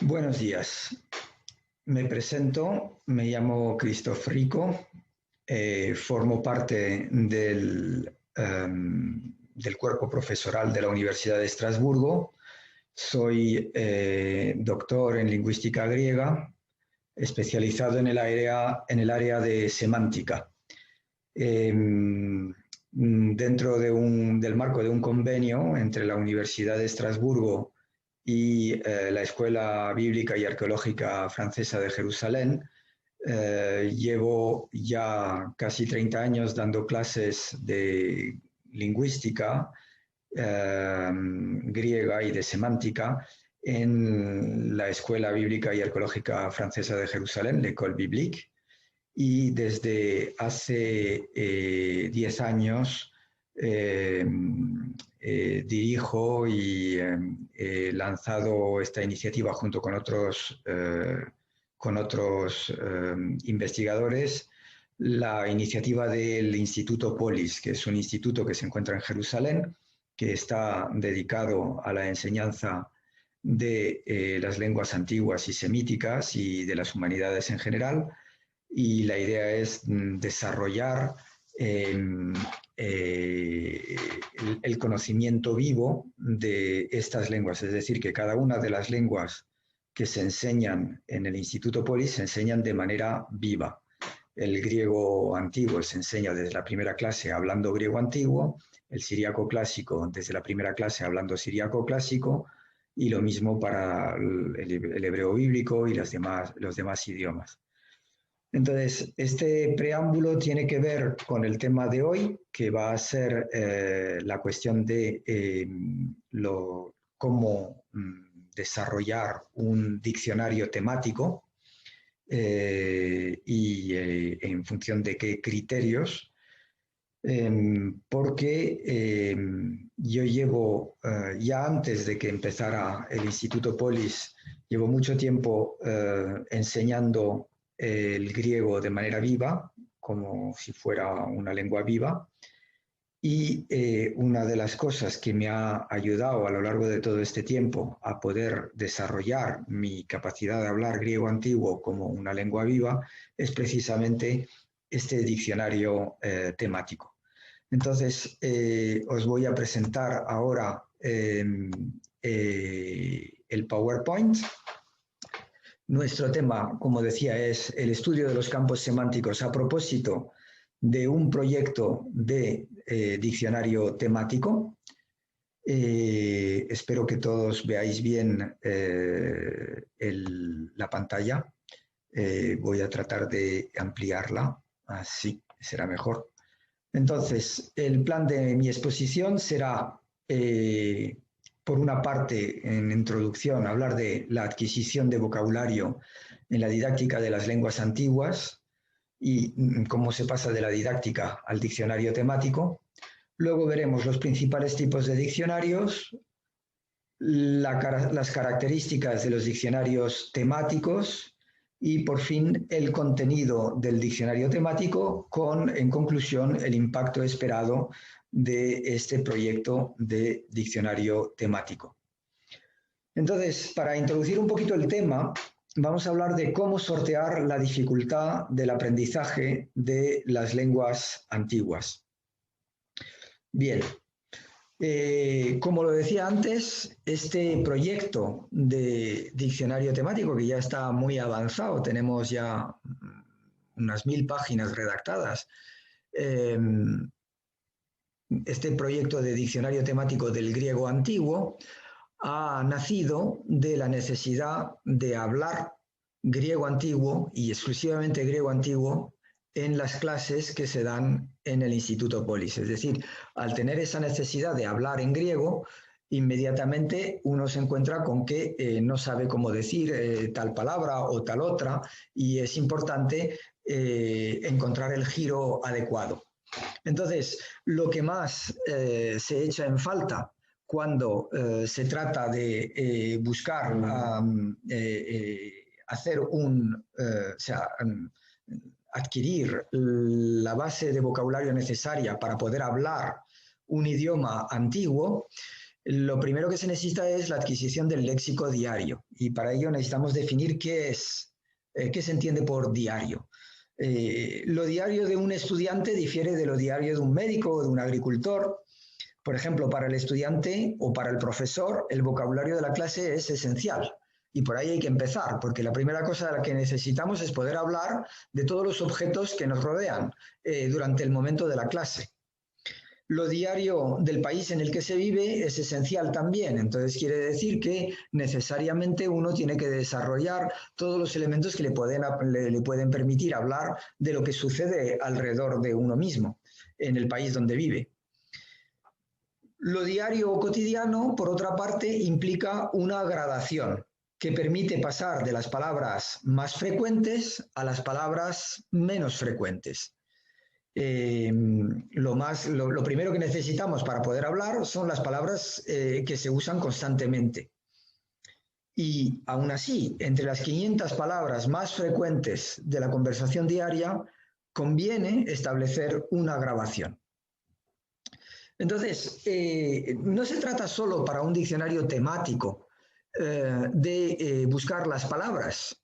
Buenos días. Me presento, me llamo Christoph Rico, formo parte del cuerpo profesoral de la Universidad de Estrasburgo. Soy doctor en lingüística griega, especializado en el área de semántica. Dentro del marco de un convenio entre la Universidad de Estrasburgo y la Escuela Bíblica y Arqueológica Francesa de Jerusalén, llevo ya casi 30 años dando clases de lingüística griega y de semántica en la Escuela Bíblica y Arqueológica Francesa de Jerusalén, l'École Biblique, y desde hace 10 años dirijo y he lanzado esta iniciativa junto con otros investigadores, la iniciativa del Instituto Polis, que es un instituto que se encuentra en Jerusalén, que está dedicado a la enseñanza de las lenguas antiguas y semíticas y de las humanidades en general, y la idea es desarrollar el conocimiento vivo de estas lenguas, es decir, que cada una de las lenguas que se enseñan en el Instituto Polis se enseñan de manera viva. El griego antiguo se enseña desde la primera clase hablando griego antiguo, el siríaco clásico desde la primera clase hablando siríaco clásico, y lo mismo para el hebreo bíblico y los demás idiomas. Entonces, este preámbulo tiene que ver con el tema de hoy, que va a ser la cuestión de cómo desarrollar un diccionario temático y en función de qué criterios, porque yo llevo, ya antes de que empezara el Instituto Polis, llevo mucho tiempo enseñando el griego de manera viva, como si fuera una lengua viva, y una de las cosas que me ha ayudado a lo largo de todo este tiempo a poder desarrollar mi capacidad de hablar griego antiguo como una lengua viva es precisamente este diccionario temático. Entonces, os voy a presentar ahora el PowerPoint. Nuestro tema, como decía, es el estudio de los campos semánticos a propósito de un proyecto de diccionario temático. Espero que todos veáis bien la pantalla. Voy a tratar de ampliarla, así será mejor. Entonces, el plan de mi exposición será, por una parte, en introducción, hablar de la adquisición de vocabulario en la didáctica de las lenguas antiguas y cómo se pasa de la didáctica al diccionario temático. Luego veremos los principales tipos de diccionarios, las características de los diccionarios temáticos y, por fin, el contenido del diccionario temático con, en conclusión, el impacto esperado de este proyecto de diccionario temático. Entonces, para introducir un poquito el tema, vamos a hablar de cómo sortear la dificultad del aprendizaje de las lenguas antiguas. Bien, como lo decía antes, este proyecto de diccionario temático, que ya está muy avanzado, tenemos ya unas 1000 páginas redactadas, este proyecto de diccionario temático del griego antiguo ha nacido de la necesidad de hablar griego antiguo y exclusivamente griego antiguo en las clases que se dan en el Instituto Polis. Es decir, al tener esa necesidad de hablar en griego, inmediatamente uno se encuentra con que no sabe cómo decir tal palabra o tal otra, y es importante encontrar el giro adecuado. Entonces, lo que más se echa en falta cuando se trata de buscar hacer adquirir la base de vocabulario necesaria para poder hablar un idioma antiguo, Lo primero que se necesita es la adquisición del léxico diario y para ello necesitamos definir qué se entiende por diario. Lo diario de un estudiante difiere de lo diario de un médico o de un agricultor. Por ejemplo, para el estudiante o para el profesor, el vocabulario de la clase es esencial. Y por ahí hay que empezar, porque la primera cosa de la que necesitamos es poder hablar de todos los objetos que nos rodean durante el momento de la clase. Lo diario del país en el que se vive es esencial también, entonces quiere decir que necesariamente uno tiene que desarrollar todos los elementos que le pueden permitir hablar de lo que sucede alrededor de uno mismo, en el país donde vive. Lo diario o cotidiano, por otra parte, implica una gradación que permite pasar de las palabras más frecuentes a las palabras menos frecuentes. Lo primero que necesitamos para poder hablar son las palabras que se usan constantemente. Y aún así, entre las 500 palabras más frecuentes de la conversación diaria, conviene establecer una grabación. Entonces, no se trata solo para un diccionario temático de buscar las palabras,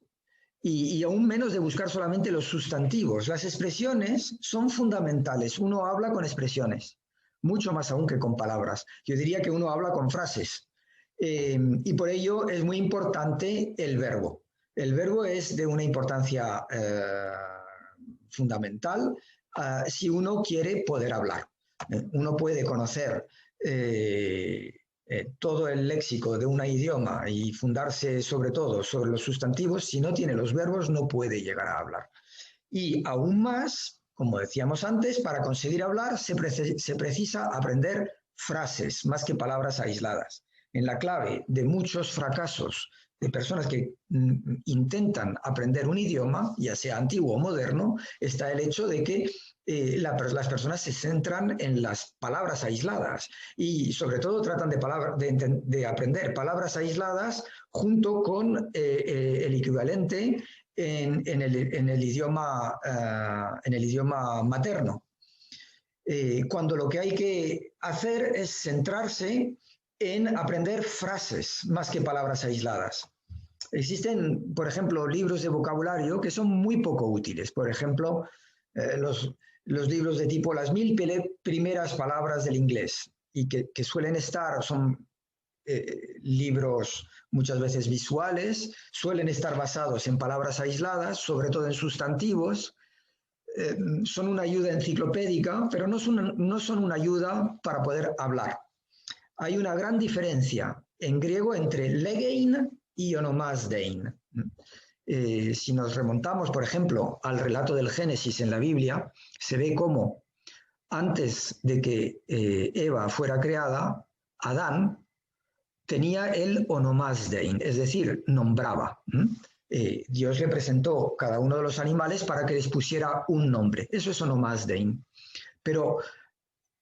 y aún menos de buscar solamente los sustantivos. Las expresiones son fundamentales. Uno habla con expresiones, mucho más aún que con palabras. Yo diría que uno habla con frases. Y por ello es muy importante el verbo. El verbo es de una importancia fundamental si uno quiere poder hablar. Uno puede conocer todo el léxico de un idioma y fundarse sobre todo sobre los sustantivos. Si no tiene los verbos no puede llegar a hablar. Y aún más, como decíamos antes, para conseguir hablar se precisa aprender frases más que palabras aisladas. En la clave de muchos fracasos de personas que intentan aprender un idioma, ya sea antiguo o moderno, está el hecho de que las personas se centran en las palabras aisladas y sobre todo tratan de aprender palabras aisladas junto con el equivalente en el idioma materno. Cuando lo que hay que hacer es centrarse en aprender frases más que palabras aisladas. Existen, por ejemplo, libros de vocabulario que son muy poco útiles. Por ejemplo, los libros de tipo las 1000 primeras palabras del inglés y que suelen estar, son libros muchas veces visuales, suelen estar basados en palabras aisladas, sobre todo en sustantivos, son una ayuda enciclopédica, pero no son una ayuda para poder hablar. Hay una gran diferencia en griego entre legein y onomásdein. Si nos remontamos, por ejemplo, al relato del Génesis en la Biblia, se ve cómo antes de que Eva fuera creada, Adán tenía el onomásdein, es decir, nombraba. Dios le presentó cada uno de los animales para que les pusiera un nombre. Eso es onomásdein. Pero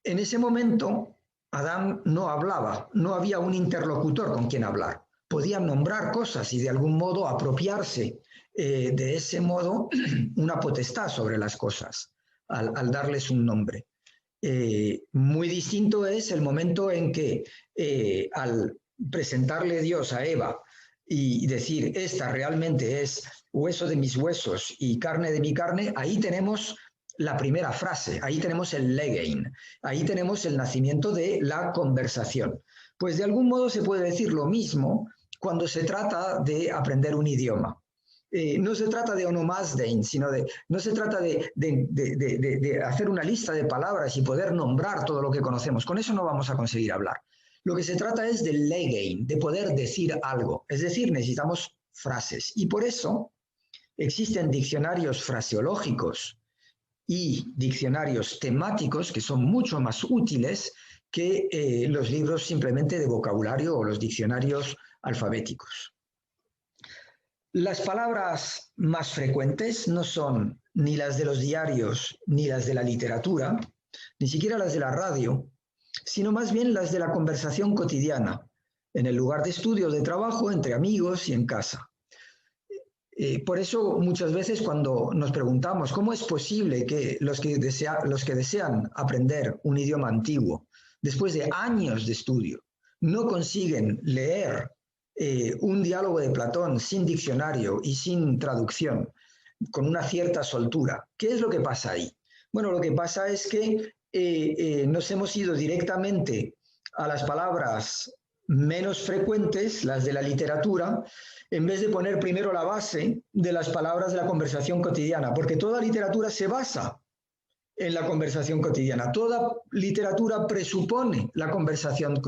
en ese momento Adán no hablaba, no había un interlocutor con quien hablar. Podían nombrar cosas y de algún modo apropiarse de ese modo una potestad sobre las cosas al darles un nombre. Muy distinto es el momento en que al presentarle Dios a Eva y decir, esta realmente es hueso de mis huesos y carne de mi carne, ahí tenemos la primera frase, ahí tenemos el legein, ahí tenemos el nacimiento de la conversación. Pues de algún modo se puede decir lo mismo cuando se trata de aprender un idioma. No se trata de onomásdein, no se trata de hacer una lista de palabras y poder nombrar todo lo que conocemos. Con eso no vamos a conseguir hablar. Lo que se trata es del legein, de poder decir algo. Es decir, necesitamos frases. Y por eso existen diccionarios fraseológicos y diccionarios temáticos que son mucho más útiles que los libros simplemente de vocabulario o los diccionarios alfabéticos. Las palabras más frecuentes no son ni las de los diarios ni las de la literatura, ni siquiera las de la radio, sino más bien las de la conversación cotidiana, en el lugar de estudio, de trabajo, entre amigos y en casa. Por eso muchas veces cuando nos preguntamos cómo es posible que los que desean aprender un idioma antiguo, después de años de estudio, no consiguen leer un diálogo de Platón sin diccionario y sin traducción, con una cierta soltura. ¿Qué es lo que pasa ahí? Bueno, lo que pasa es que nos hemos ido directamente a las palabras menos frecuentes, las de la literatura, en vez de poner primero la base de las palabras de la conversación cotidiana, porque toda literatura se basa en la conversación cotidiana. Toda literatura presupone la conversación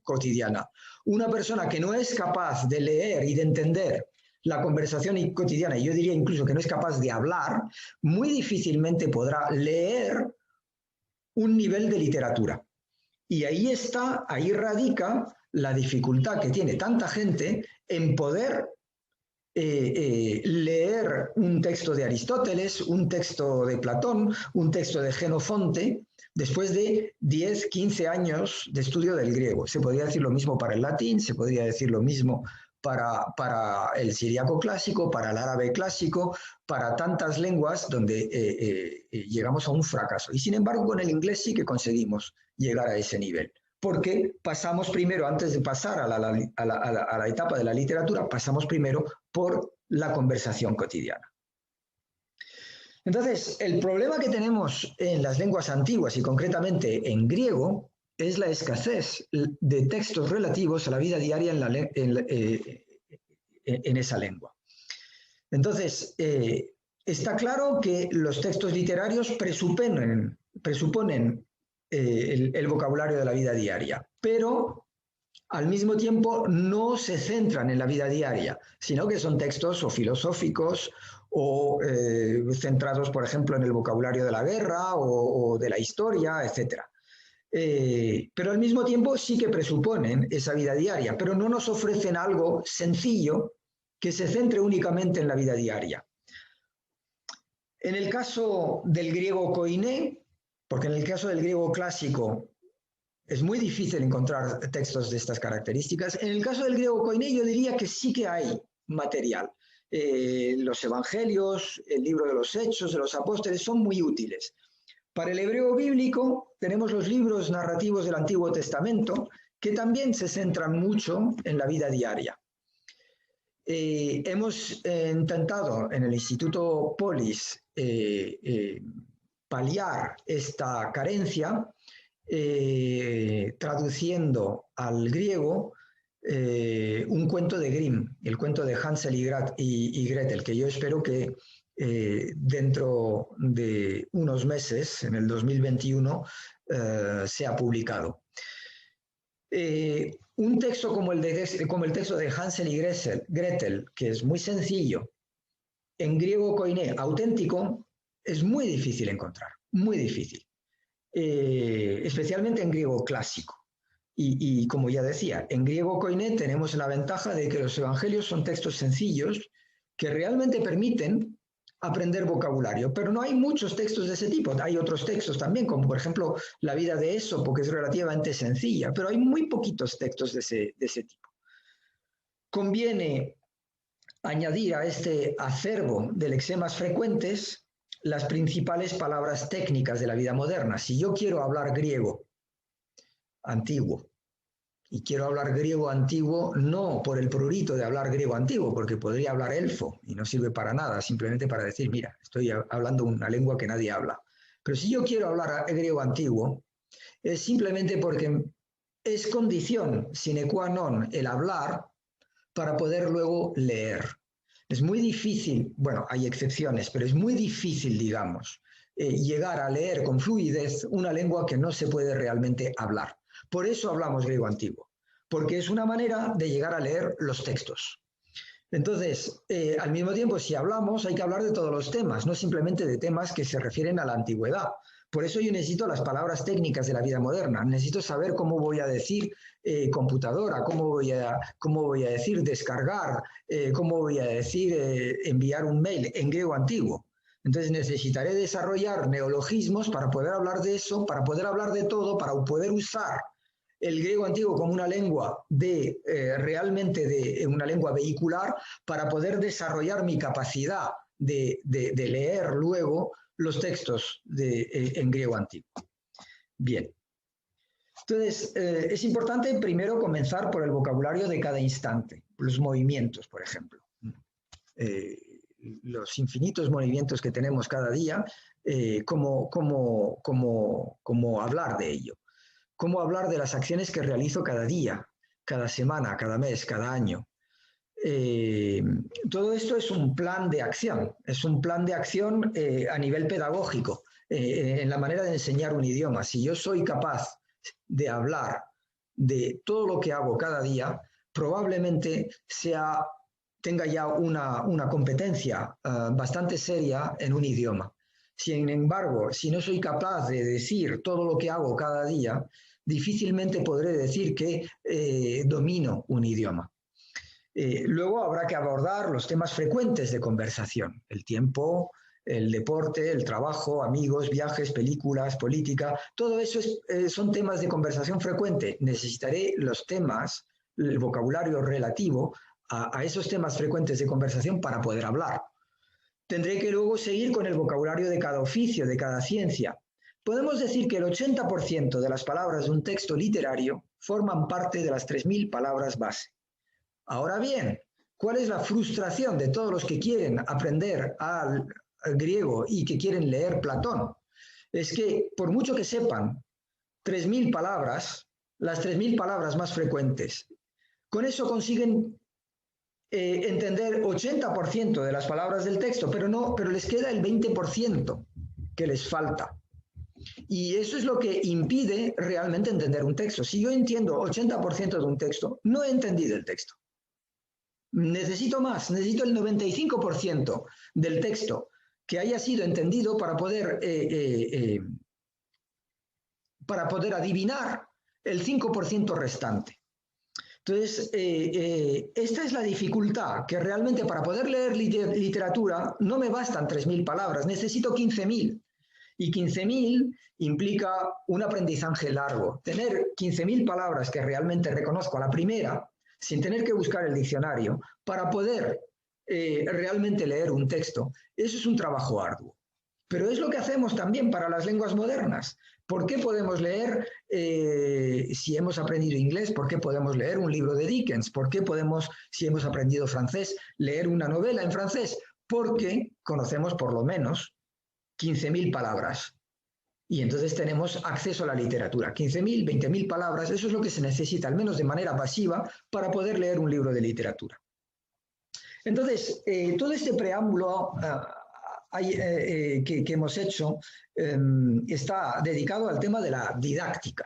cotidiana. Una persona que no es capaz de leer y de entender la conversación cotidiana, y yo diría incluso que no es capaz de hablar, muy difícilmente podrá leer un nivel de literatura. Y ahí radica la dificultad que tiene tanta gente en poder leer un texto de Aristóteles, un texto de Platón, un texto de Jenofonte, después de 10, 15 años de estudio del griego. Se podría decir lo mismo para el latín, se podría decir lo mismo para el siríaco clásico, para el árabe clásico, para tantas lenguas donde llegamos a un fracaso. Y sin embargo, con el inglés sí que conseguimos llegar a ese nivel. Porque pasamos primero, antes de pasar a la etapa de la literatura, pasamos primero por la conversación cotidiana. Entonces, el problema que tenemos en las lenguas antiguas y concretamente en griego es la escasez de textos relativos a la vida diaria en esa lengua. Entonces, está claro que los textos literarios presuponen el vocabulario de la vida diaria, pero al mismo tiempo no se centran en la vida diaria, sino que son textos o filosóficos o centrados, por ejemplo, en el vocabulario de la guerra o de la historia, etc. Pero al mismo tiempo sí que presuponen esa vida diaria, pero no nos ofrecen algo sencillo que se centre únicamente en la vida diaria. En el caso del griego koiné, porque en el caso del griego clásico es muy difícil encontrar textos de estas características, en el caso del griego koiné yo diría que sí que hay material. Los evangelios, el libro de los Hechos de los Apóstoles son muy útiles. Para el hebreo bíblico tenemos los libros narrativos del Antiguo Testamento que también se centran mucho en la vida diaria. Hemos intentado en el Instituto Polis paliar esta carencia traduciendo al griego un cuento de Grimm, el cuento de Hansel y Gretel, que yo espero que dentro de unos meses, en el 2021, sea publicado. Un texto como el texto de Hansel y Gretel, que es muy sencillo, en griego koiné auténtico, es muy difícil encontrar, muy difícil. Especialmente en griego clásico. Y como ya decía, en griego koiné tenemos la ventaja de que los evangelios son textos sencillos que realmente permiten aprender vocabulario, pero no hay muchos textos de ese tipo. Hay otros textos también, como por ejemplo la vida de Esopo, que es relativamente sencilla, pero hay muy poquitos textos de ese tipo. Conviene añadir a este acervo de lexemas frecuentes las principales palabras técnicas de la vida moderna. Si yo quiero hablar griego antiguo, y quiero hablar griego antiguo no por el prurito de hablar griego antiguo, porque podría hablar elfo y no sirve para nada, simplemente para decir, mira, estoy hablando una lengua que nadie habla. Pero si yo quiero hablar griego antiguo, es simplemente porque es condición sine qua non el hablar para poder luego leer. Es muy difícil, bueno, hay excepciones, pero es muy difícil, digamos, llegar a leer con fluidez una lengua que no se puede realmente hablar. Por eso hablamos griego antiguo, porque es una manera de llegar a leer los textos. Entonces, al mismo tiempo, si hablamos, hay que hablar de todos los temas, no simplemente de temas que se refieren a la antigüedad. Por eso yo necesito las palabras técnicas de la vida moderna. Necesito saber cómo voy a decir computadora, cómo voy a decir descargar, cómo voy a decir enviar un mail en griego antiguo. Entonces necesitaré desarrollar neologismos para poder hablar de eso, para poder hablar de todo, para poder usar el griego antiguo como una lengua realmente de una lengua vehicular, para poder desarrollar mi capacidad de leer luego los textos en griego antiguo. Bien. Entonces, es importante primero comenzar por el vocabulario de cada instante, los movimientos, por ejemplo. Los infinitos movimientos que tenemos cada día, cómo hablar de ello, cómo hablar de las acciones que realizo cada día, cada semana, cada mes, cada año. Todo esto es un plan de acción, a nivel pedagógico, en la manera de enseñar un idioma. Si yo soy capaz de hablar de todo lo que hago cada día, probablemente tenga ya una competencia bastante seria en un idioma. Sin embargo, si no soy capaz de decir todo lo que hago cada día, difícilmente podré decir que domino un idioma. Luego habrá que abordar los temas frecuentes de conversación: el tiempo, el deporte, el trabajo, amigos, viajes, películas, política. Todo eso son temas de conversación frecuente. Necesitaré los temas, el vocabulario relativo a esos temas frecuentes de conversación para poder hablar. Tendré que luego seguir con el vocabulario de cada oficio, de cada ciencia. Podemos decir que el 80% de las palabras de un texto literario forman parte de las 3.000 palabras base. Ahora bien, ¿cuál es la frustración de todos los que quieren aprender al griego y que quieren leer Platón? Es que por mucho que sepan 3.000 palabras, las 3.000 palabras más frecuentes, con eso consiguen entender 80% de las palabras del texto, pero les queda el 20% que les falta. Y eso es lo que impide realmente entender un texto. Si yo entiendo 80% de un texto, no he entendido el texto. Necesito más, necesito el 95% del texto que haya sido entendido para poder adivinar el 5% restante. Entonces, esta es la dificultad, que realmente para poder leer literatura no me bastan 3.000 palabras, necesito 15.000. Y 15.000 implica un aprendizaje largo. Tener 15.000 palabras que realmente reconozco a la primera, sin tener que buscar el diccionario, para poder realmente leer un texto, eso es un trabajo arduo. Pero es lo que hacemos también para las lenguas modernas. ¿Por qué podemos leer, si hemos aprendido inglés, por qué podemos leer un libro de Dickens? ¿Por qué podemos, si hemos aprendido francés, leer una novela en francés? Porque conocemos por lo menos 15.000 palabras. Y entonces tenemos acceso a la literatura. 15.000, 20.000 palabras, eso es lo que se necesita, al menos de manera pasiva, para poder leer un libro de literatura. Entonces, todo este preámbulo que hemos hecho está dedicado al tema de la didáctica,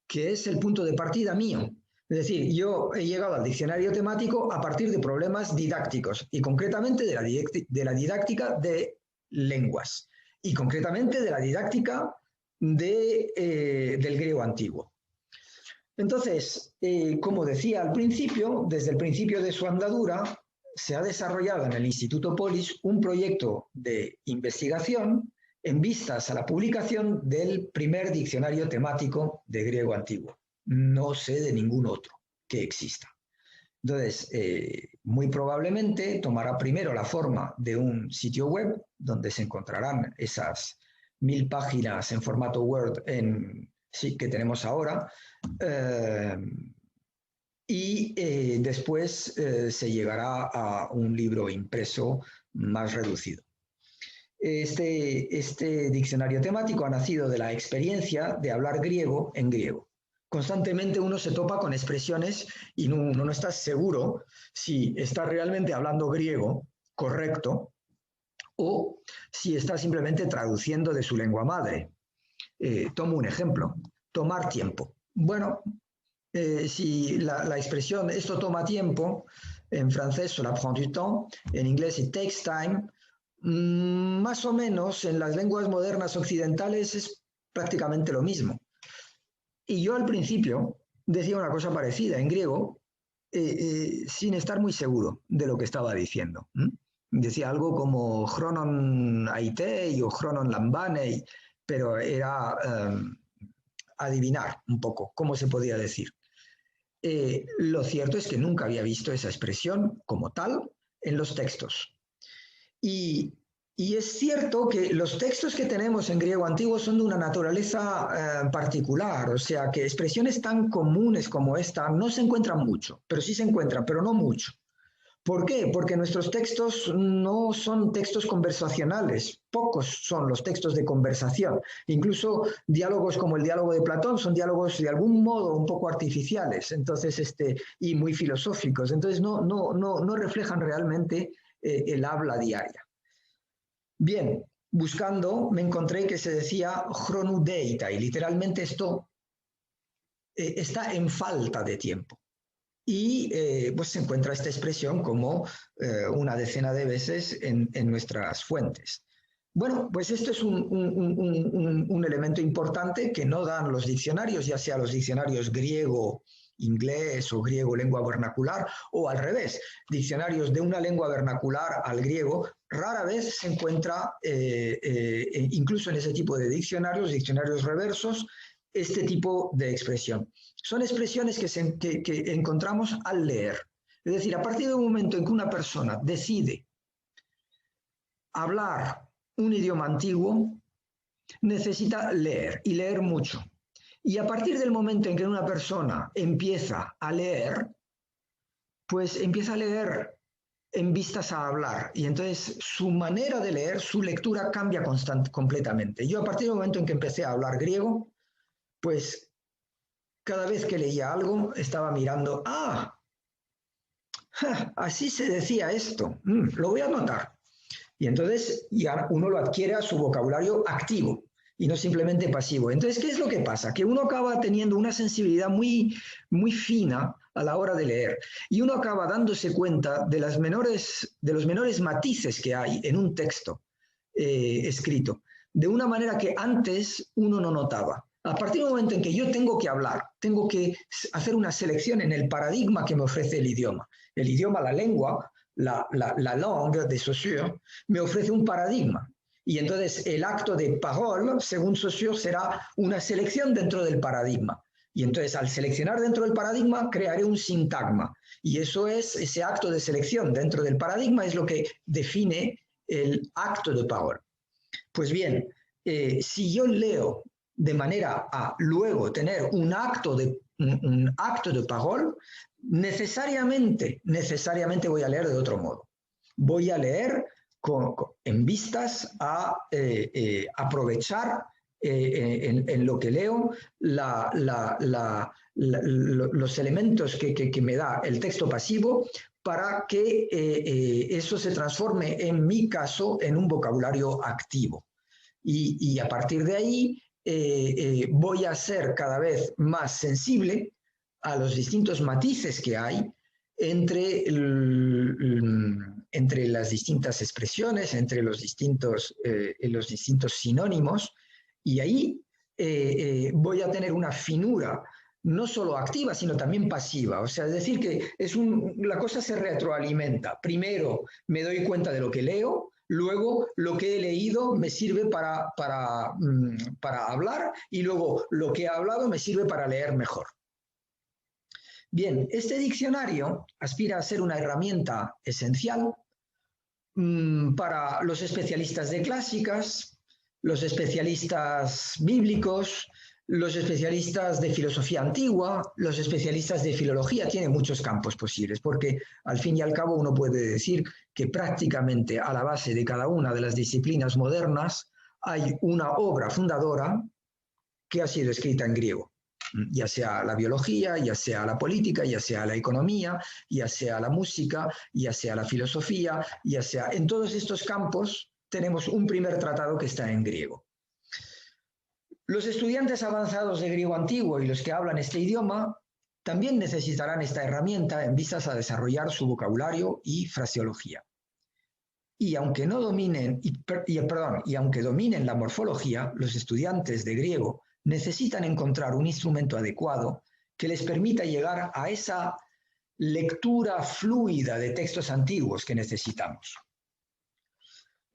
que es el punto de partida mío. Es decir, yo he llegado al diccionario temático a partir de problemas didácticos y concretamente de la didáctica de lenguas y concretamente de la didáctica del griego antiguo. Entonces, como decía al principio, desde el principio de su andadura, se ha desarrollado en el Instituto Polis un proyecto de investigación en vistas a la publicación del primer diccionario temático de griego antiguo. No sé de ningún otro que exista. Entonces, muy probablemente tomará primero la forma de un sitio web donde se encontrarán esas 1.000 páginas en formato Word que tenemos ahora, y después se llegará a un libro impreso más reducido. Este diccionario temático ha nacido de la experiencia de hablar griego en griego. Constantemente uno se topa con expresiones y uno no está seguro si está realmente hablando griego correcto o si está simplemente traduciendo de su lengua madre. Tomo un ejemplo: tomar tiempo. Bueno, si la expresión esto toma tiempo, en francés cela prend du temps, en inglés it takes time, más o menos en las lenguas modernas occidentales es prácticamente lo mismo. Y yo al principio decía una cosa parecida en griego, sin estar muy seguro de lo que estaba diciendo. Decía algo como chronon aitei o chronon lambanei, pero era adivinar un poco cómo se podía decir. Lo cierto es que nunca había visto esa expresión como tal en los textos. Y Y es cierto que los textos que tenemos en griego antiguo son de una naturaleza particular, o sea que expresiones tan comunes como esta no se encuentran mucho, pero sí se encuentran, pero no mucho. ¿Por qué? Porque nuestros textos no son textos conversacionales, pocos son los textos de conversación. Incluso diálogos como el diálogo de Platón son diálogos de algún modo un poco artificiales, entonces, y muy filosóficos, entonces no reflejan realmente el habla diaria. Bien, buscando me encontré que se decía chronudeita y literalmente esto está en falta de tiempo. Y pues se encuentra esta expresión como una decena de veces en nuestras fuentes. Bueno, pues esto es un elemento importante que no dan los diccionarios, ya sea los diccionarios griego, inglés o griego lengua vernacular, o al revés, diccionarios de una lengua vernacular al griego, rara vez se encuentra, incluso en ese tipo de diccionarios reversos, este tipo de expresión. Son expresiones que encontramos al leer. Es decir, a partir del momento en que una persona decide hablar un idioma antiguo, necesita leer y leer mucho. Y a partir del momento en que una persona empieza a leer, pues empieza a leer en vistas a hablar. Y entonces su manera de leer, su lectura cambia completamente. Yo a partir del momento en que empecé a hablar griego, pues cada vez que leía algo estaba mirando, así se decía esto, lo voy a anotar. Y entonces ya uno lo adquiere a su vocabulario activo y no simplemente pasivo. Entonces, ¿qué es lo que pasa? Que uno acaba teniendo una sensibilidad muy, muy fina a la hora de leer y uno acaba dándose cuenta de los menores matices que hay en un texto escrito, de una manera que antes uno no notaba. A partir del momento en que yo tengo que hablar, tengo que hacer una selección en el paradigma que me ofrece el idioma. El idioma, la lengua, la langue de Saussure, me ofrece un paradigma. Y entonces el acto de parole, según Saussure, será una selección dentro del paradigma. Y entonces al seleccionar dentro del paradigma, crearé un sintagma. Y eso es, ese acto de selección dentro del paradigma es lo que define el acto de parole. Pues bien, si yo leo de manera a luego tener un acto de parole, necesariamente voy a leer de otro modo. Voy a leer en vistas a aprovechar en lo que leo los elementos que me da el texto pasivo para que eso se transforme, en mi caso, en un vocabulario activo. Y a partir de ahí voy a ser cada vez más sensible a los distintos matices que hay entre las distintas expresiones, entre los distintos sinónimos, y ahí voy a tener una finura no solo activa, sino también pasiva. O sea, es decir, que la cosa se retroalimenta. Primero me doy cuenta de lo que leo, luego lo que he leído me sirve para hablar y luego lo que he hablado me sirve para leer mejor. Bien, este diccionario aspira a ser una herramienta esencial para los especialistas de clásicas, los especialistas bíblicos, los especialistas de filosofía antigua, los especialistas de filología. Tiene muchos campos posibles, porque al fin y al cabo uno puede decir que prácticamente a la base de cada una de las disciplinas modernas hay una obra fundadora que ha sido escrita en griego, ya sea la biología, ya sea la política, ya sea la economía, ya sea la música, ya sea la filosofía, ya sea en todos estos campos tenemos un primer tratado que está en griego. Los estudiantes avanzados de griego antiguo y los que hablan este idioma también necesitarán esta herramienta en vistas a desarrollar su vocabulario y fraseología. Y aunque dominen la morfología, los estudiantes de griego necesitan encontrar un instrumento adecuado que les permita llegar a esa lectura fluida de textos antiguos que necesitamos.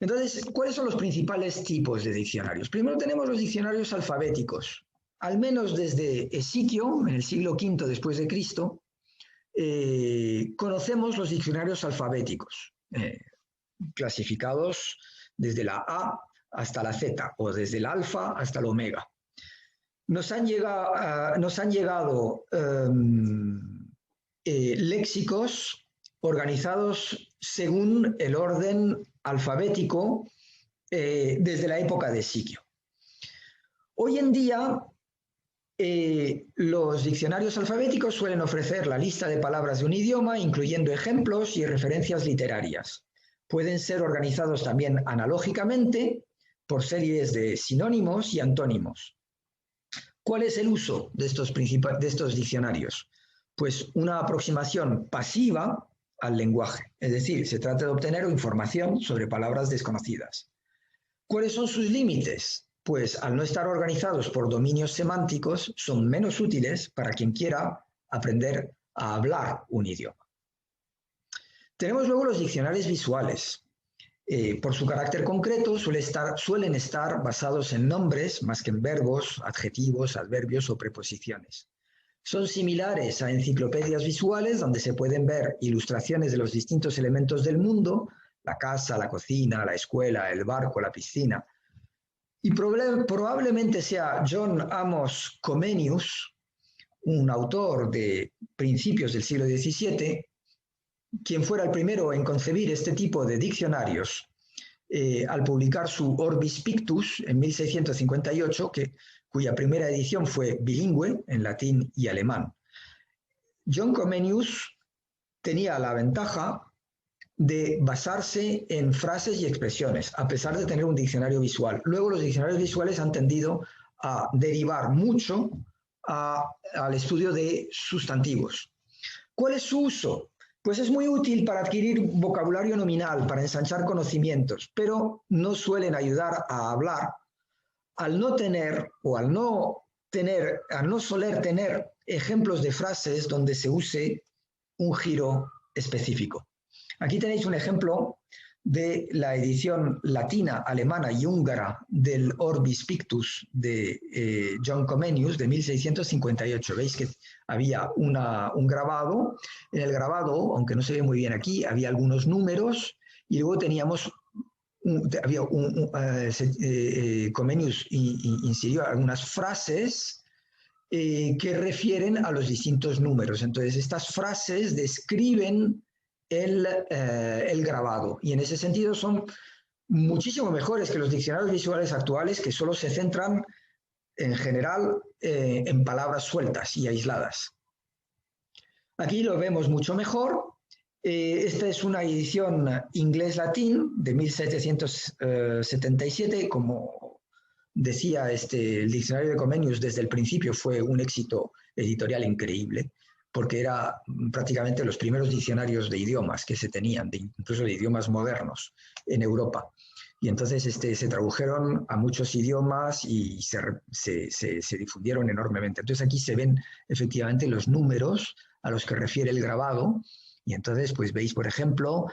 Entonces, ¿cuáles son los principales tipos de diccionarios? Primero tenemos los diccionarios alfabéticos. Al menos desde Esiquio, en el siglo V después de Cristo, conocemos los diccionarios alfabéticos, clasificados desde la A hasta la Z, o desde el alfa hasta el omega. Nos han llegado léxicos organizados según el orden alfabético desde la época de Siquio. Hoy en día, los diccionarios alfabéticos suelen ofrecer la lista de palabras de un idioma, incluyendo ejemplos y referencias literarias. Pueden ser organizados también analógicamente por series de sinónimos y antónimos. ¿Cuál es el uso de estos diccionarios? Pues una aproximación pasiva al lenguaje, es decir, se trata de obtener información sobre palabras desconocidas. ¿Cuáles son sus límites? Pues al no estar organizados por dominios semánticos, son menos útiles para quien quiera aprender a hablar un idioma. Tenemos luego los diccionarios visuales. Por su carácter concreto, suelen estar basados en nombres más que en verbos, adjetivos, adverbios o preposiciones. Son similares a enciclopedias visuales donde se pueden ver ilustraciones de los distintos elementos del mundo, la casa, la cocina, la escuela, el barco, la piscina. Y probablemente sea John Amos Comenius, un autor de principios del siglo XVII, quien fuera el primero en concebir este tipo de diccionarios al publicar su Orbis Pictus en 1658, cuya primera edición fue bilingüe en latín y alemán. John Comenius tenía la ventaja de basarse en frases y expresiones, a pesar de tener un diccionario visual. Luego los diccionarios visuales han tendido a derivar mucho al estudio de sustantivos. ¿Cuál es su uso? Pues es muy útil para adquirir vocabulario nominal, para ensanchar conocimientos, pero no suelen ayudar a hablar al no tener o al no soler tener ejemplos de frases donde se use un giro específico. Aquí tenéis un ejemplo de la edición latina, alemana y húngara del Orbis Pictus de John Comenius de 1658. Veis que había un grabado. En el grabado, aunque no se ve muy bien aquí, había algunos números y luego teníamos Comenius inserió algunas frases que refieren a los distintos números. Entonces, estas frases describen el grabado y en ese sentido son muchísimo mejores que los diccionarios visuales actuales, que solo se centran en general en palabras sueltas y aisladas. Aquí lo vemos mucho mejor. Esta es una edición inglés-latín de 1777. Como decía, el diccionario de Comenius desde el principio fue un éxito editorial increíble, porque era prácticamente los primeros diccionarios de idiomas que se tenían, incluso de idiomas modernos en Europa. Y entonces se tradujeron a muchos idiomas y se difundieron enormemente. Entonces aquí se ven efectivamente los números a los que refiere el grabado. Y entonces, pues veis, por ejemplo,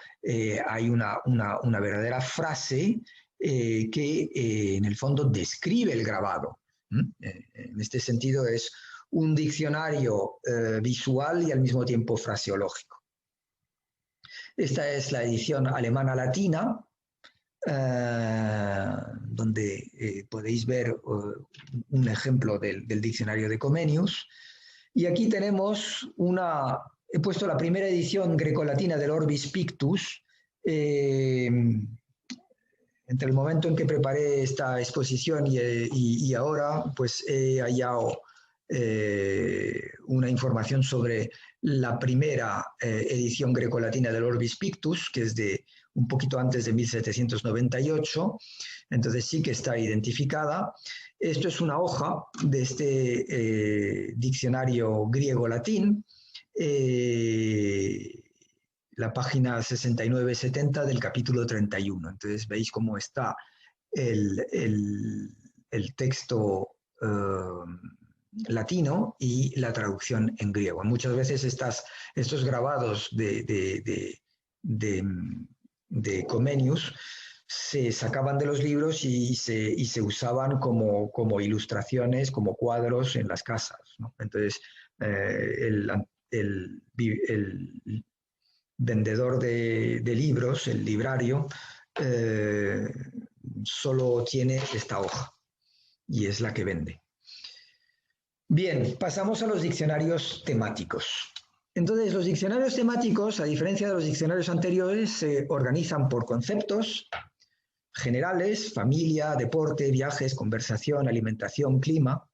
hay una verdadera frase que en el fondo describe el grabado. En este sentido es un diccionario visual y al mismo tiempo fraseológico. Esta es la edición alemana latina, donde podéis ver un ejemplo del diccionario de Comenius. Y aquí tenemos he puesto la primera edición grecolatina del Orbis Pictus. Entre el momento en que preparé esta exposición y ahora, pues he hallado una información sobre la primera edición grecolatina del Orbis Pictus, que es de un poquito antes de 1798, entonces sí que está identificada. Esto es una hoja de este diccionario griego-latín, la página 69-70 del capítulo 31. Entonces veis cómo está el texto latino y la traducción en griego. Muchas veces estos grabados de Comenius se sacaban de los libros y se usaban como ilustraciones, como cuadros en las casas, ¿no? Entonces, el vendedor de libros, el librario, solo tiene esta hoja y es la que vende. Bien, pasamos a los diccionarios temáticos. Entonces, los diccionarios temáticos, a diferencia de los diccionarios anteriores, se organizan por conceptos generales: familia, deporte, viajes, conversación, alimentación, clima.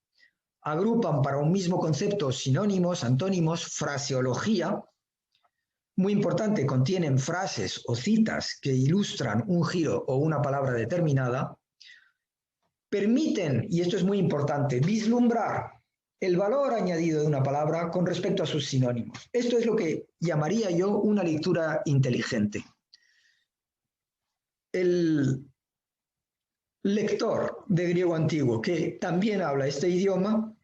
Agrupan para un mismo concepto sinónimos, antónimos, fraseología. Muy importante, contienen frases o citas que ilustran un giro o una palabra determinada. Permiten, y esto es muy importante, vislumbrar el valor añadido de una palabra con respecto a sus sinónimos. Esto es lo que llamaría yo una lectura inteligente. El lector de griego antiguo que también habla este idioma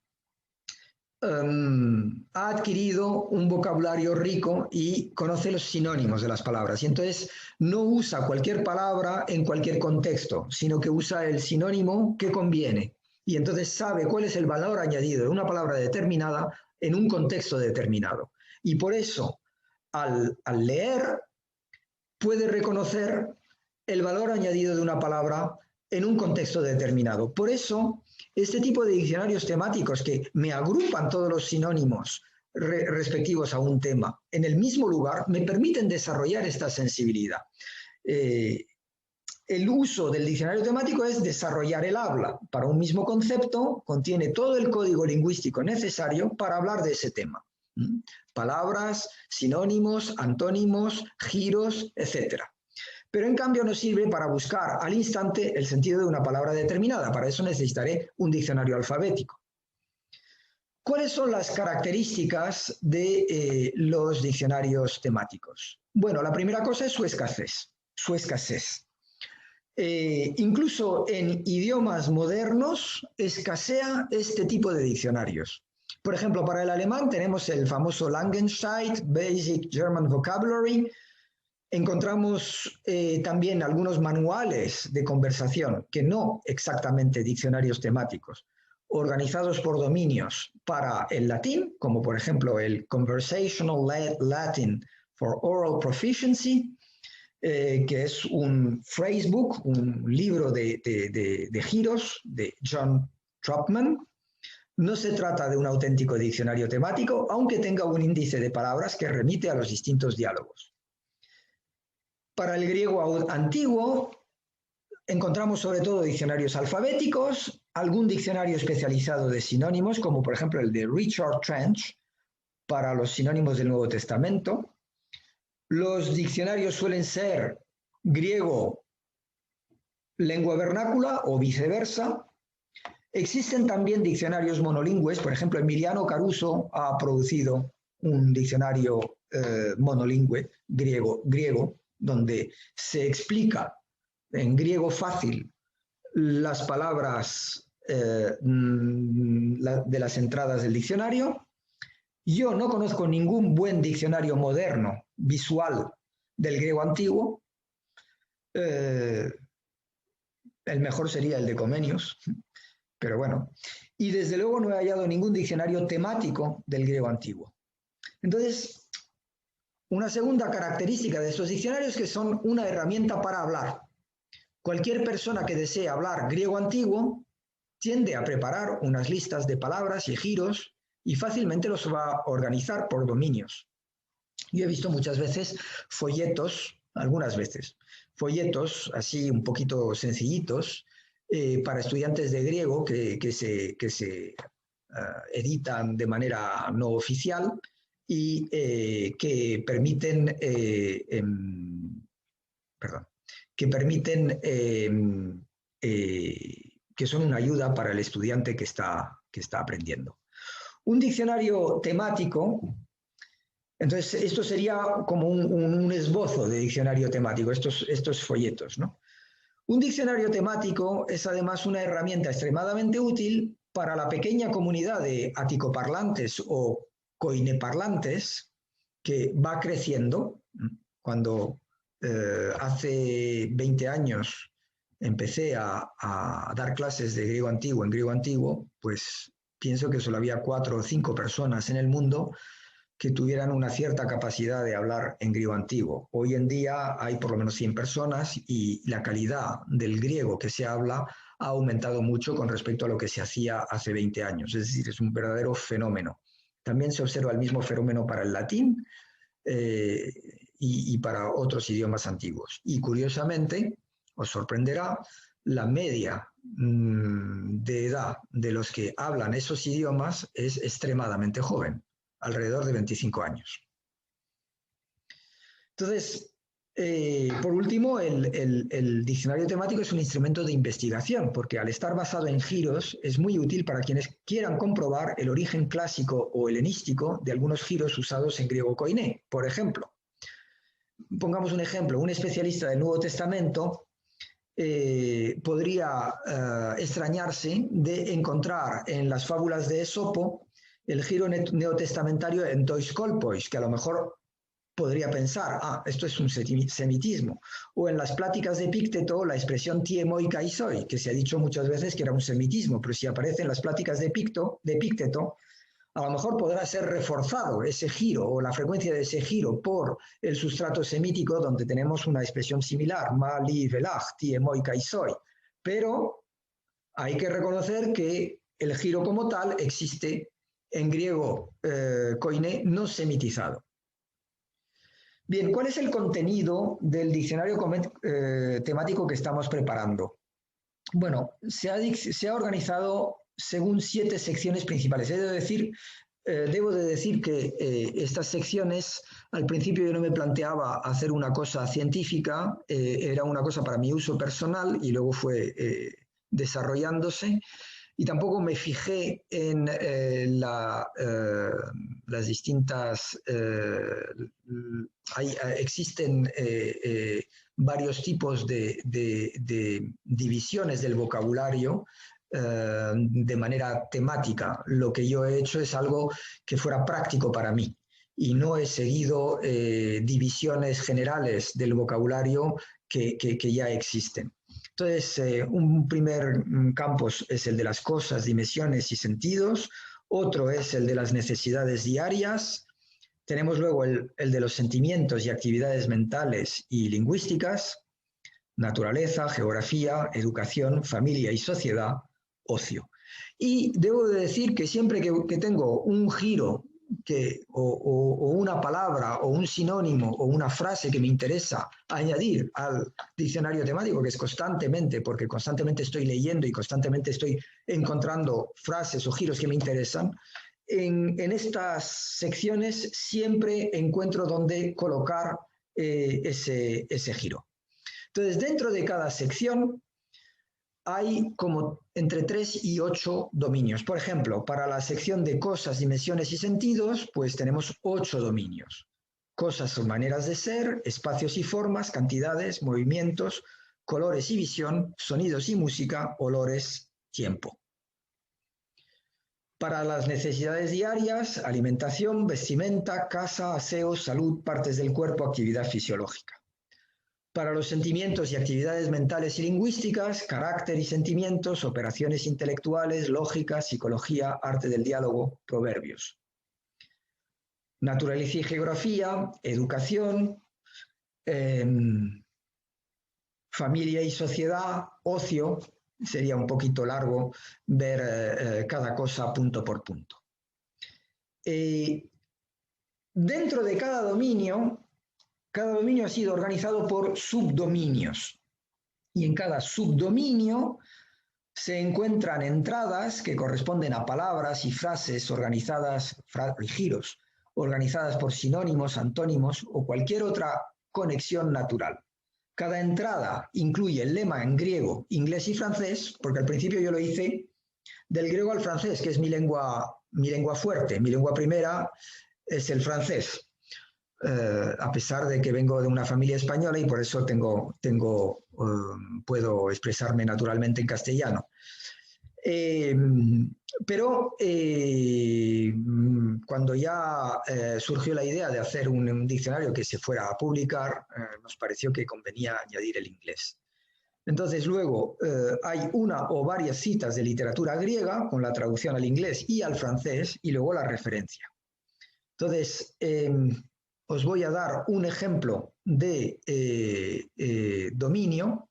ha adquirido un vocabulario rico y conoce los sinónimos de las palabras. Y entonces no usa cualquier palabra en cualquier contexto, sino que usa el sinónimo que conviene. Y entonces sabe cuál es el valor añadido de una palabra determinada en un contexto determinado. Y por eso, al leer, puede reconocer el valor añadido de una palabra en un contexto determinado. Por eso, este tipo de diccionarios temáticos que me agrupan todos los sinónimos respectivos a un tema en el mismo lugar, me permiten desarrollar esta sensibilidad. El uso del diccionario temático es desarrollar el habla. Para un mismo concepto, contiene todo el código lingüístico necesario para hablar de ese tema. Palabras, sinónimos, antónimos, giros, etc. Pero en cambio no sirve para buscar al instante el sentido de una palabra determinada. Para eso necesitaré un diccionario alfabético. ¿Cuáles son las características de los diccionarios temáticos? Bueno, la primera cosa es su escasez. Incluso en idiomas modernos escasea este tipo de diccionarios. Por ejemplo, para el alemán tenemos el famoso Langenscheidt Basic German Vocabulary. Encontramos también algunos manuales de conversación, que no exactamente diccionarios temáticos, organizados por dominios para el latín, como por ejemplo el Conversational Latin for Oral Proficiency, que es un phrasebook, un libro de giros de John Tropman. No se trata de un auténtico diccionario temático, aunque tenga un índice de palabras que remite a los distintos diálogos. Para el griego antiguo encontramos sobre todo diccionarios alfabéticos, algún diccionario especializado de sinónimos, como por ejemplo el de Richard Trench, para los sinónimos del Nuevo Testamento. Los diccionarios suelen ser griego, lengua vernácula o viceversa. Existen también diccionarios monolingües, por ejemplo, Emiliano Caruso ha producido un diccionario monolingüe griego, donde se explica en griego fácil las palabras de las entradas del diccionario. Yo no conozco ningún buen diccionario moderno, visual, del griego antiguo. El mejor sería el de Comenius, pero bueno. Y desde luego no he hallado ningún diccionario temático del griego antiguo. Entonces, una segunda característica de estos diccionarios es que son una herramienta para hablar. Cualquier persona que desee hablar griego antiguo tiende a preparar unas listas de palabras y giros y fácilmente los va a organizar por dominios. Yo he visto muchas veces folletos, algunas veces, folletos así un poquito sencillitos para estudiantes de griego que se editan de manera no oficial y que permiten, que son una ayuda para el estudiante que está aprendiendo. Un diccionario temático, entonces esto sería como un esbozo de diccionario temático, estos folletos, ¿no? Un diccionario temático es además una herramienta extremadamente útil para la pequeña comunidad de aticoparlantes o coineparlantes que va creciendo. Cuando hace 20 años empecé a dar clases de griego antiguo en griego antiguo, pues pienso que solo había 4 o 5 personas en el mundo que tuvieran una cierta capacidad de hablar en griego antiguo. Hoy en día hay por lo menos 100 personas y la calidad del griego que se habla ha aumentado mucho con respecto a lo que se hacía hace 20 años. Es decir, es un verdadero fenómeno. También se observa el mismo fenómeno para el latín y para otros idiomas antiguos. Y curiosamente, os sorprenderá, la media de edad de los que hablan esos idiomas es extremadamente joven, alrededor de 25 años. Entonces, por último, el diccionario temático es un instrumento de investigación, porque al estar basado en giros es muy útil para quienes quieran comprobar el origen clásico o helenístico de algunos giros usados en griego koiné. Por ejemplo, pongamos un ejemplo, un especialista del Nuevo Testamento podría extrañarse de encontrar en las fábulas de Esopo el giro neotestamentario en tois kolpois, que a lo mejor podría pensar, esto es un semitismo, o en las pláticas de Epícteto la expresión tie moi kai soi, que se ha dicho muchas veces que era un semitismo, pero si aparece en las pláticas de Epícteto, a lo mejor podrá ser reforzado ese giro o la frecuencia de ese giro por el sustrato semítico donde tenemos una expresión similar, ma li velach, tie moi kai soi. Pero hay que reconocer que el giro como tal existe en griego koiné no semitizado. Bien, ¿cuál es el contenido del diccionario temático que estamos preparando? Bueno, se ha organizado según 7 secciones principales. Debo de decir que estas secciones, al principio yo no me planteaba hacer una cosa científica, era una cosa para mi uso personal y luego fue desarrollándose. Y tampoco me fijé en las distintas... existen varios tipos de divisiones del vocabulario de manera temática. Lo que yo he hecho es algo que fuera práctico para mí y no he seguido divisiones generales del vocabulario que ya existen. Entonces, un primer campo es el de las cosas, dimensiones y sentidos, otro es el de las necesidades diarias, tenemos luego el de los sentimientos y actividades mentales y lingüísticas, naturaleza, geografía, educación, familia y sociedad, ocio. Y debo de decir que siempre que tengo un giro o una palabra o un sinónimo o una frase que me interesa añadir al diccionario temático, que es constantemente, porque constantemente estoy leyendo y constantemente estoy encontrando frases o giros que me interesan, en estas secciones siempre encuentro donde colocar ese giro. Entonces, dentro de cada sección hay como entre 3 y 8 dominios. Por ejemplo, para la sección de cosas, dimensiones y sentidos, pues tenemos 8 dominios. Cosas son maneras de ser, espacios y formas, cantidades, movimientos, colores y visión, sonidos y música, olores, tiempo. Para las necesidades diarias, alimentación, vestimenta, casa, aseo, salud, partes del cuerpo, actividad fisiológica. Para los sentimientos y actividades mentales y lingüísticas, carácter y sentimientos, operaciones intelectuales, lógica, psicología, arte del diálogo, proverbios. Naturaleza y geografía, educación, familia y sociedad, ocio. Sería un poquito largo ver cada cosa punto por punto. Dentro de cada dominio ha sido organizado por subdominios. Y en cada subdominio se encuentran entradas que corresponden a palabras y frases organizadas, y giros, organizadas por sinónimos, antónimos o cualquier otra conexión natural. Cada entrada incluye el lema en griego, inglés y francés, porque al principio yo lo hice del griego al francés, que es mi lengua fuerte. Mi lengua primera es el francés. A pesar de que vengo de una familia española y por eso puedo expresarme naturalmente en castellano. Pero cuando ya surgió la idea de hacer un diccionario que se fuera a publicar, nos pareció que convenía añadir el inglés. Entonces luego hay una o varias citas de literatura griega con la traducción al inglés y al francés y luego la referencia. Entonces, os voy a dar un ejemplo de dominio.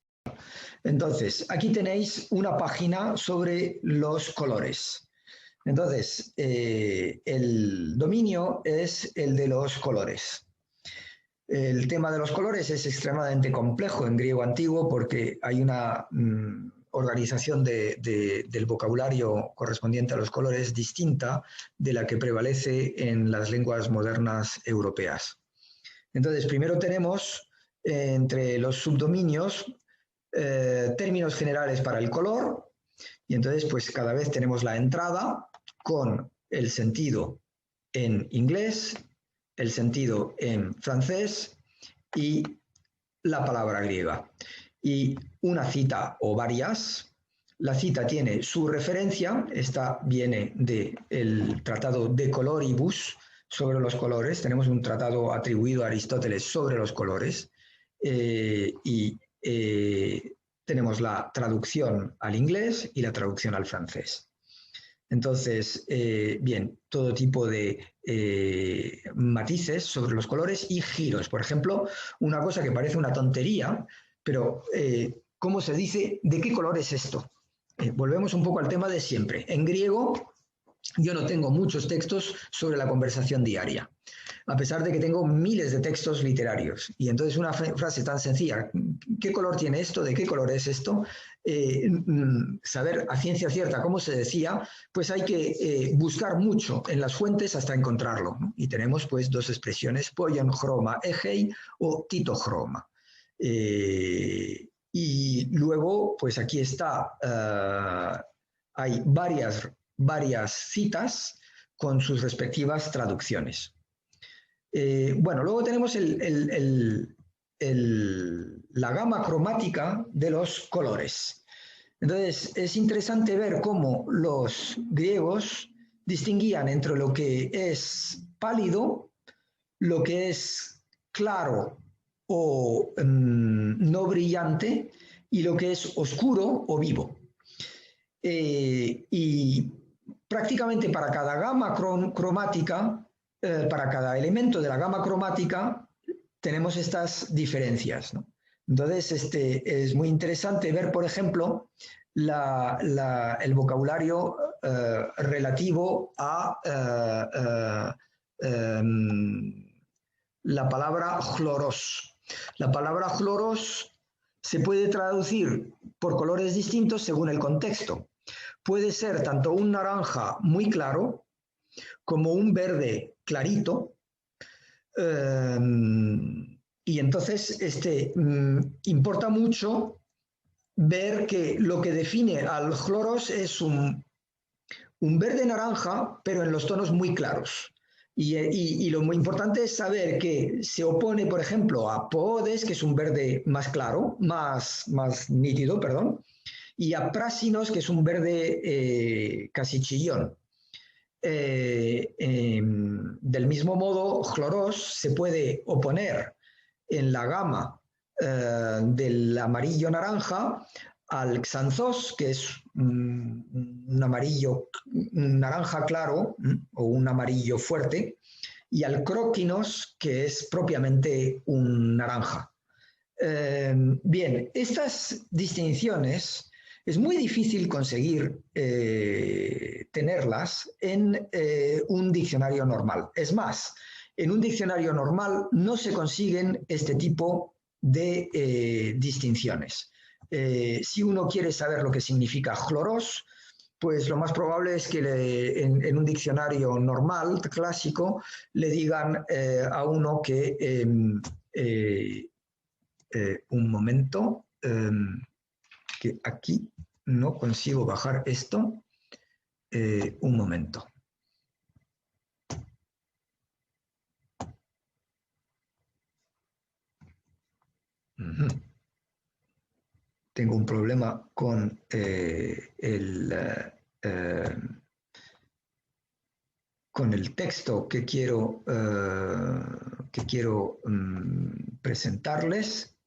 Entonces, aquí tenéis una página sobre los colores. Entonces, el dominio es el de los colores. El tema de los colores es extremadamente complejo en griego antiguo porque hay una organización del vocabulario correspondiente a los colores distinta de la que prevalece en las lenguas modernas europeas. Entonces, primero tenemos entre los subdominios términos generales para el color, y entonces pues cada vez tenemos la entrada con el sentido en inglés, el sentido en francés y la palabra griega. Y una cita o varias. La cita tiene su referencia, esta viene del tratado De Coloribus, sobre los colores. Tenemos un tratado atribuido a Aristóteles sobre los colores y tenemos la traducción al inglés y la traducción al francés. Entonces, bien, todo tipo de matices sobre los colores y giros. Por ejemplo, una cosa que parece una tontería, pero ¿cómo se dice de qué color es esto? Volvemos un poco al tema de siempre. En griego, yo no tengo muchos textos sobre la conversación diaria, a pesar de que tengo miles de textos literarios. Y entonces una frase tan sencilla, ¿qué color tiene esto? ¿De qué color es esto? Saber a ciencia cierta cómo se decía, pues hay que buscar mucho en las fuentes hasta encontrarlo, ¿no? Y tenemos pues dos expresiones, poion chroma egei o titochroma. Y luego, pues aquí está, hay varias citas con sus respectivas traducciones. Bueno, luego tenemos la gama cromática de los colores. Entonces, es interesante ver cómo los griegos distinguían entre lo que es pálido, lo que es claro o no brillante y lo que es oscuro o vivo. Y prácticamente para cada gama cromática, para cada elemento de la gama cromática, tenemos estas diferencias, ¿no? Entonces, es muy interesante ver, por ejemplo, el vocabulario relativo a la palabra chloros. La palabra chloros se puede traducir por colores distintos según el contexto. Puede ser tanto un naranja muy claro como un verde clarito. Y entonces importa mucho ver que lo que define al chloros es un verde naranja, pero en los tonos muy claros. Y lo muy importante es saber que se opone, por ejemplo, a poodes, que es un verde más claro, más nítido, perdón, y a prásinos, que es un verde casi chillón. Del mismo modo, chloros se puede oponer en la gama del amarillo naranja al xanthos, que es un amarillo naranja claro o un amarillo fuerte, y al cróquinos, que es propiamente un naranja. Bien, estas distinciones es muy difícil conseguir tenerlas en un diccionario normal. Es más, en un diccionario normal no se consiguen este tipo de distinciones. Si uno quiere saber lo que significa chloros, pues lo más probable es que en un diccionario normal, clásico, le digan a uno que un momento, que aquí no consigo bajar esto. Un momento. Tengo un problema con con el texto que quiero presentarles.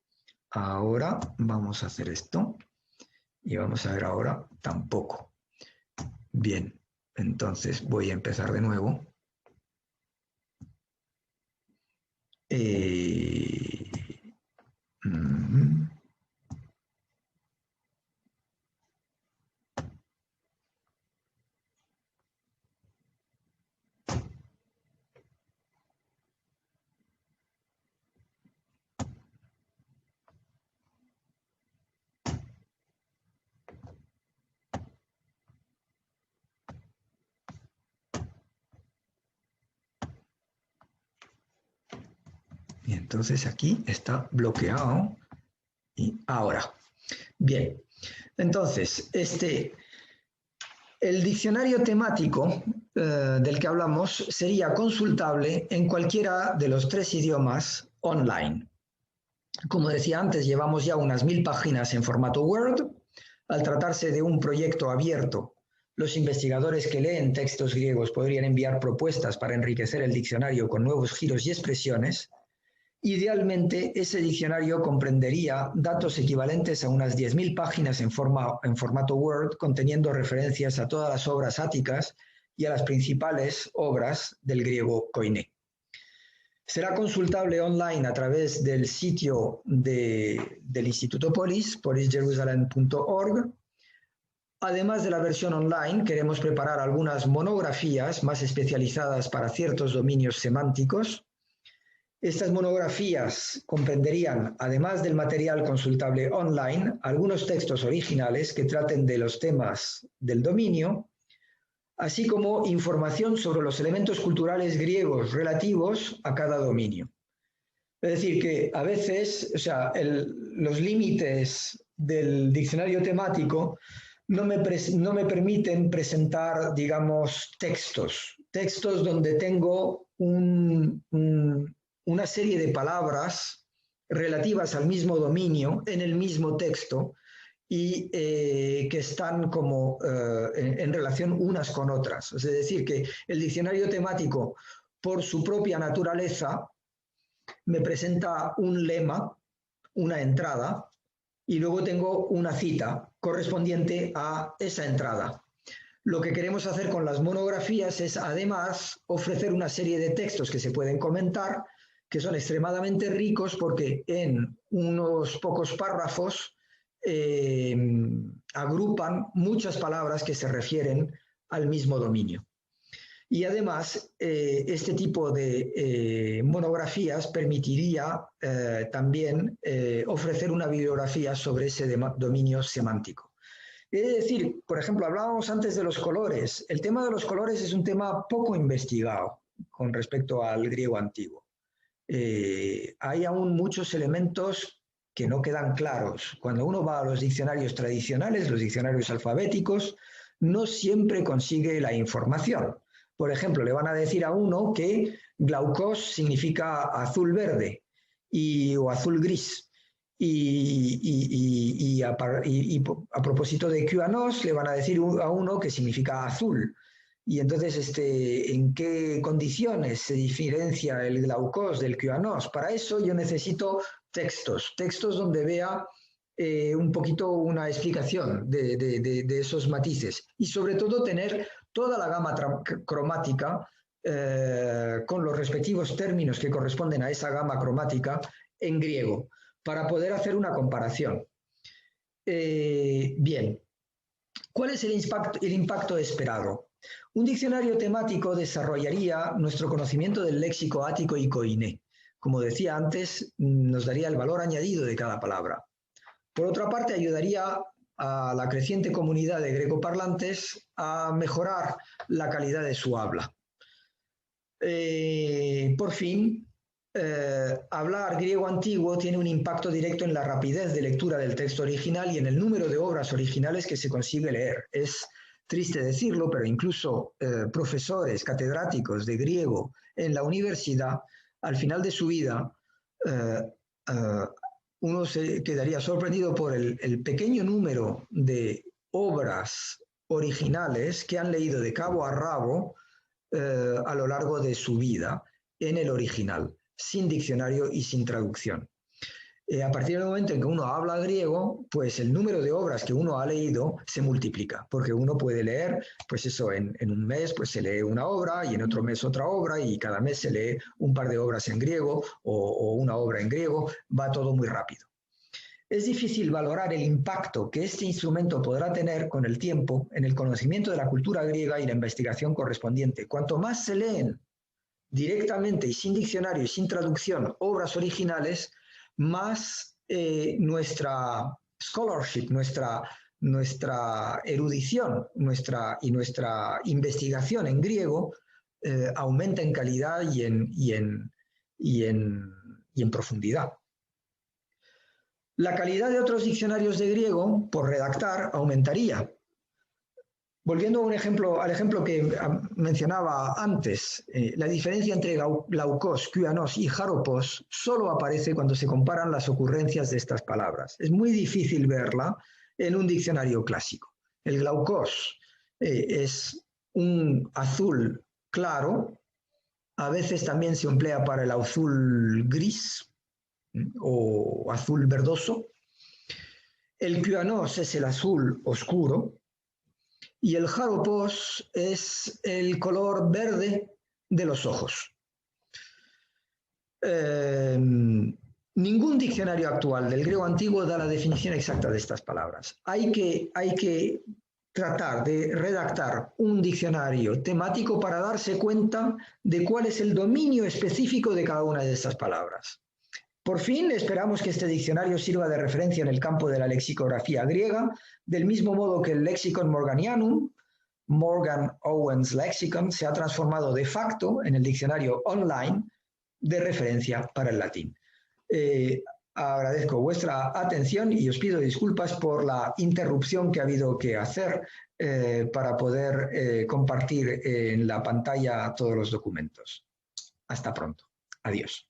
Ahora vamos a hacer esto y vamos a ver ahora tampoco. Bien, entonces voy a empezar de nuevo. Y entonces aquí está bloqueado. Y ahora. Bien. Entonces, el diccionario temático del que hablamos sería consultable en cualquiera de los 3 idiomas online. Como decía antes, llevamos ya unas 1000 páginas en formato Word. Al tratarse de un proyecto abierto, los investigadores que leen textos griegos podrían enviar propuestas para enriquecer el diccionario con nuevos giros y expresiones. Idealmente, ese diccionario comprendería datos equivalentes a unas 10.000 páginas en formato Word, conteniendo referencias a todas las obras áticas y a las principales obras del griego koiné. Será consultable online a través del sitio del Instituto Polis, polisjerusalem.org. Además de la versión online, queremos preparar algunas monografías más especializadas para ciertos dominios semánticos. Estas monografías comprenderían, además del material consultable online, algunos textos originales que traten de los temas del dominio, así como información sobre los elementos culturales griegos relativos a cada dominio. Es decir, que a veces, los límites del diccionario temático no me permiten presentar, digamos, textos donde tengo una serie de palabras relativas al mismo dominio en el mismo texto y que están como en relación unas con otras. Es decir, que el diccionario temático, por su propia naturaleza, me presenta un lema, una entrada, y luego tengo una cita correspondiente a esa entrada. Lo que queremos hacer con las monografías es, además, ofrecer una serie de textos que se pueden comentar, que son extremadamente ricos porque en unos pocos párrafos agrupan muchas palabras que se refieren al mismo dominio. Y además, este tipo de monografías permitiría también ofrecer una bibliografía sobre ese dominio semántico. Es decir, por ejemplo, hablábamos antes de los colores. El tema de los colores es un tema poco investigado con respecto al griego antiguo. Hay aún muchos elementos que no quedan claros. Cuando uno va a los diccionarios tradicionales, los diccionarios alfabéticos, no siempre consigue la información. Por ejemplo, le van a decir a uno que glaukos significa azul verde o azul gris. Y a propósito de kyanos, le van a decir a uno que significa azul. Y entonces, ¿en qué condiciones se diferencia el glaukos del kyanos? Para eso yo necesito textos donde vea un poquito una explicación de esos matices. Y sobre todo tener toda la gama cromática con los respectivos términos que corresponden a esa gama cromática en griego, para poder hacer una comparación. Bien, ¿cuál es el impacto esperado? Un diccionario temático desarrollaría nuestro conocimiento del léxico ático y koiné. Como decía antes, nos daría el valor añadido de cada palabra. Por otra parte, ayudaría a la creciente comunidad de grecoparlantes a mejorar la calidad de su habla. Por fin, hablar griego antiguo tiene un impacto directo en la rapidez de lectura del texto original y en el número de obras originales que se consigue leer. Es triste decirlo, pero incluso profesores, catedráticos de griego en la universidad, al final de su vida, uno se quedaría sorprendido por el pequeño número de obras originales que han leído de cabo a rabo a lo largo de su vida en el original, sin diccionario y sin traducción. A partir del momento en que uno habla griego, pues el número de obras que uno ha leído se multiplica, porque uno puede leer, pues eso, en un mes pues se lee una obra y en otro mes otra obra y cada mes se lee un par de obras en griego o una obra en griego, va todo muy rápido. Es difícil valorar el impacto que este instrumento podrá tener con el tiempo en el conocimiento de la cultura griega y la investigación correspondiente. Cuanto más se leen directamente y sin diccionario y sin traducción obras originales, más nuestra scholarship, nuestra erudición y nuestra investigación en griego aumenta en calidad y en profundidad. La calidad de otros diccionarios de griego, por redactar, aumentaría. Volviendo al ejemplo que mencionaba antes, la diferencia entre glaukos, kuanos y jaropos solo aparece cuando se comparan las ocurrencias de estas palabras. Es muy difícil verla en un diccionario clásico. El glaukos es un azul claro, a veces también se emplea para el azul gris o azul verdoso. El kuanos es el azul oscuro, y el jaropos es el color verde de los ojos. Ningún diccionario actual del griego antiguo da la definición exacta de estas palabras. Hay que tratar de redactar un diccionario temático para darse cuenta de cuál es el dominio específico de cada una de estas palabras. Por fin, esperamos que este diccionario sirva de referencia en el campo de la lexicografía griega, del mismo modo que el Lexicon Morganianum, Morgan Owens Lexicon, se ha transformado de facto en el diccionario online de referencia para el latín. Agradezco vuestra atención y os pido disculpas por la interrupción que ha habido que hacer para poder compartir en la pantalla todos los documentos. Hasta pronto. Adiós.